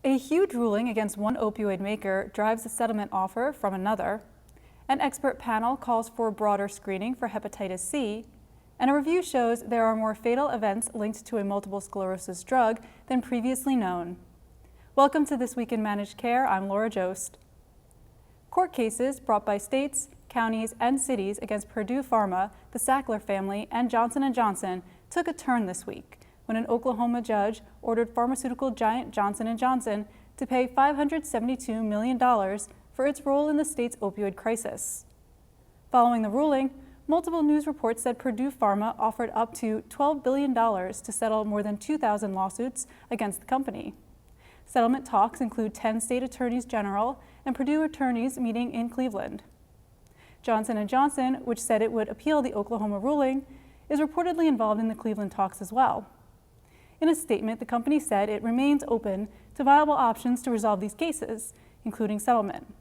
A huge ruling against one opioid maker drives a settlement offer from another. An expert panel calls for broader screening for hepatitis C, and a review shows there are more fatal events linked to a multiple sclerosis drug than previously known. Welcome to This Week in Managed Care. I'm Laura Jost. Court cases brought by states, counties, and cities against Purdue Pharma, the Sackler family, and Johnson & Johnson took a turn this week when an Oklahoma judge ordered pharmaceutical giant Johnson & Johnson to pay $572 million for its role in the state's opioid crisis. Following the ruling, multiple news reports said Purdue Pharma offered up to $12 billion to settle more than 2,000 lawsuits against the company. Settlement talks include 10 state attorneys general and Purdue attorneys meeting in Cleveland. Johnson & Johnson, which said it would appeal the Oklahoma ruling, is reportedly involved in the Cleveland talks as well. In a statement, the company said it remains open to viable options to resolve these cases, including settlement.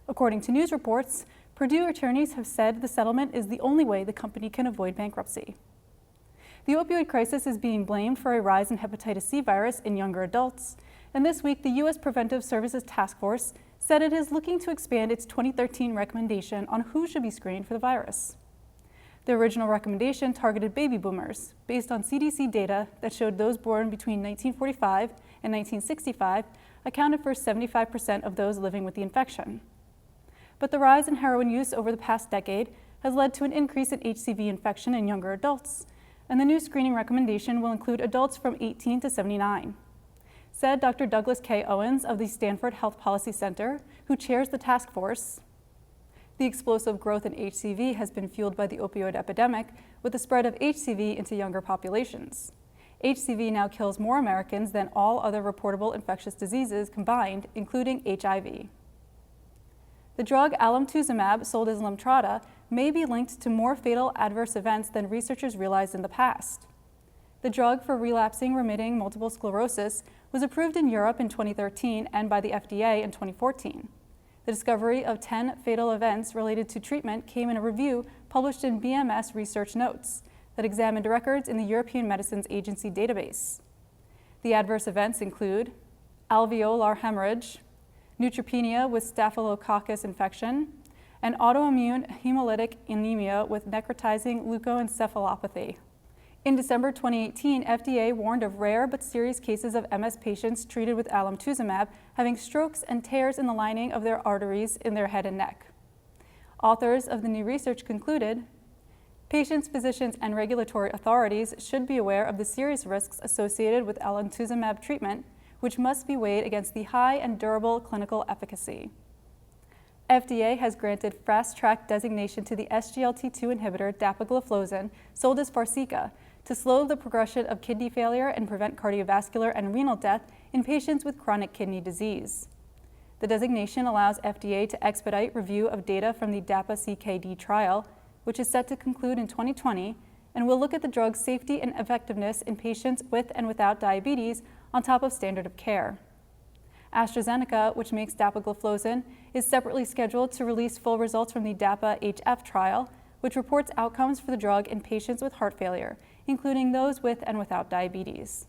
According to news reports, Purdue attorneys have said the settlement is the only way the company can avoid bankruptcy. The opioid crisis is being blamed for a rise in hepatitis C virus in younger adults, and this week the U.S. Preventive Services Task Force said it is looking to expand its 2013 recommendation on who should be screened for the virus. The original recommendation targeted baby boomers, based on CDC data that showed those born between 1945 and 1965 accounted for 75% of those living with the infection. But the rise in heroin use over the past decade has led to an increase in HCV infection in younger adults, and the new screening recommendation will include adults from 18 to 79. Said Dr. Douglas K. Owens of the Stanford Health Policy Center, who chairs the task force. The explosive growth in HCV has been fueled by the opioid epidemic, with the spread of HCV into younger populations. HCV now kills more Americans than all other reportable infectious diseases combined, including HIV. The drug alemtuzumab, sold as Lemtrada, may be linked to more fatal adverse events than researchers realized in the past. The drug for relapsing remitting multiple sclerosis was approved in Europe in 2013 and by the FDA in 2014. The discovery of 10 fatal events related to treatment came in a review published in BMS Research Notes that examined records in the European Medicines Agency database. The adverse events include alveolar hemorrhage, neutropenia with staphylococcus infection, and autoimmune hemolytic anemia with necrotizing leukoencephalopathy. In December 2018, FDA warned of rare but serious cases of MS patients treated with alemtuzumab having strokes and tears in the lining of their arteries in their head and neck. Authors of the new research concluded, patients, physicians, and regulatory authorities should be aware of the serious risks associated with alemtuzumab treatment, which must be weighed against the high and durable clinical efficacy. FDA has granted fast-track designation to the SGLT2 inhibitor dapagliflozin, sold as Farxiga, to slow the progression of kidney failure and prevent cardiovascular and renal death in patients with chronic kidney disease. The designation allows FDA to expedite review of data from the DAPA-CKD trial, which is set to conclude in 2020, and will look at the drug's safety and effectiveness in patients with and without diabetes on top of standard of care. AstraZeneca, which makes dapagliflozin, is separately scheduled to release full results from the DAPA-HF trial, which reports outcomes for the drug in patients with heart failure, including those with and without diabetes.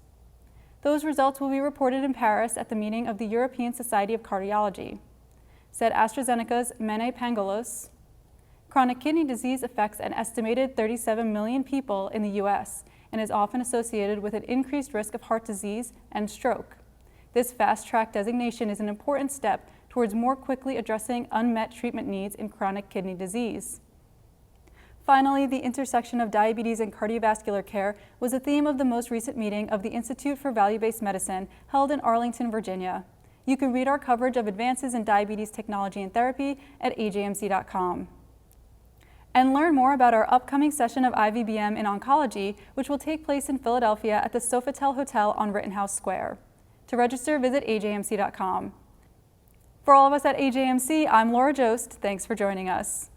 Those results will be reported in Paris at the meeting of the European Society of Cardiology. Said AstraZeneca's Mene Pangalos, chronic kidney disease affects an estimated 37 million people in the U.S. and is often associated with an increased risk of heart disease and stroke. This fast-track designation is an important step towards more quickly addressing unmet treatment needs in chronic kidney disease. Finally, the intersection of diabetes and cardiovascular care was a theme of the most recent meeting of the Institute for Value-Based Medicine held in Arlington, Virginia. You can read our coverage of advances in diabetes technology and therapy at ajmc.com. And learn more about our upcoming session of IVBM in oncology, which will take place in Philadelphia at the Sofitel Hotel on Rittenhouse Square. To register, visit ajmc.com. For all of us at AJMC, I'm Laura Jost. Thanks for joining us.